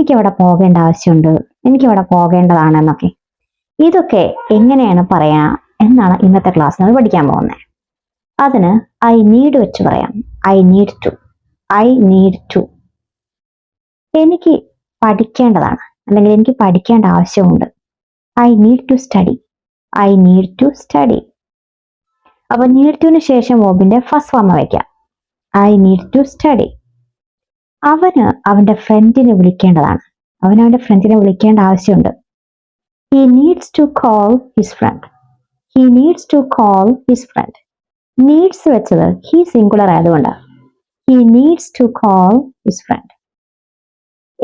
എനിക്കവിടെ പോകേണ്ട ആവശ്യമുണ്ട്, എനിക്കവിടെ പോകേണ്ടതാണെന്നൊക്കെ. ഇതൊക്കെ എങ്ങനെയാണ് പറയാ എന്നാണ് ഇന്നത്തെ ക്ലാസ് നമ്മൾ പഠിക്കാൻ പോകുന്നത്. അതിന് ഐ നീഡ് വെച്ച് പറയാം. I need to. I need to. എനിക്ക് പഠിക്കേണ്ടതാണ് അല്ലെങ്കിൽ എനിക്ക് പഠിക്കേണ്ട ആവശ്യമുണ്ട്. I need to study. I need to study. അപ്പൊ നീഡ് ടുവിന് ശേഷം വേർബിന്റെ ഫസ്റ്റ് ഫോം വയ്ക്കാം. I need to study. അവന് അവന്റെ ഫ്രണ്ടിനെ വിളിക്കേണ്ടതാണ്. അവന്റെ ഫ്രണ്ടിനെ വിളിക്കേണ്ട ആവശ്യമുണ്ട്. He needs to call his friend. He needs to call his friend. Needs വെച്ചത് ഹി സിംഗുലർ ആയതുകൊണ്ട് he needs to call his friend.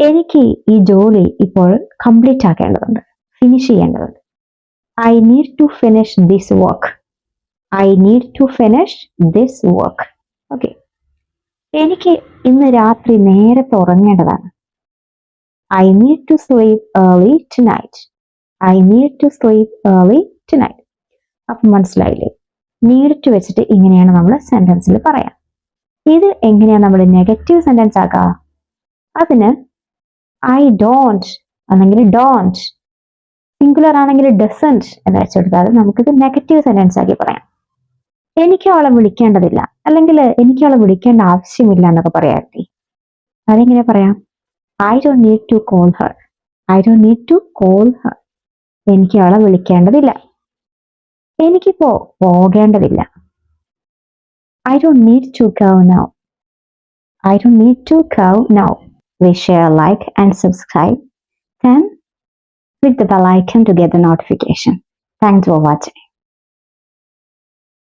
എനിക്ക് ഈ ജോലി ഇപ്പോൾ കംപ്ലീറ്റ് ആക്കേണ്ടതുണ്ട്, ഫിനിഷ് ചെയ്യേണ്ടതുണ്ട്. I need to finish this work. I need to finish this work. Okay. എനിക്ക് ഇന്ന് രാത്രി നേരത്തെ ഉറങ്ങേണ്ടതാണ്. I need to sleep early tonight. I need to sleep early tonight. അപ്പം മനസ്സിലായില്ലേ? നീഡ് ടു വെച്ചിട്ട് ഇങ്ങനെയാണ് നമ്മൾ സെന്റൻസിൽ പറയാം. ഇത് എങ്ങനെയാണ് നമ്മൾ നെഗറ്റീവ് സെന്റൻസ് ആക്കുക? അതിന് ഐ ഡോണ്ട് അല്ലെങ്കിൽ ഡോണ്ട്, സിംഗുലർ ആണെങ്കിൽ ഡസന്റ് എന്ന് വെച്ചെടുത്താൽ നമുക്കിത് നെഗറ്റീവ് സെന്റൻസ് ആക്കി പറയാം. എനിക്ക് അവളെ വിളിക്കേണ്ടതില്ല അല്ലെങ്കിൽ എനിക്ക് അവളെ വിളിക്കേണ്ട ആവശ്യമില്ല എന്നൊക്കെ പറയാറില്ലേ? അതെങ്ങനെ പറയാം? I don't need to call her. I don't need to call her. എനിക്ക് അവളെ വിളിക്കേണ്ടതില്ല. എനിക്കിപ്പോ പോകേണ്ടതില്ല. I don't need to go now. I don't need to go now. We share, like and subscribe. Then click the bell icon to get the notification. Thanks for watching.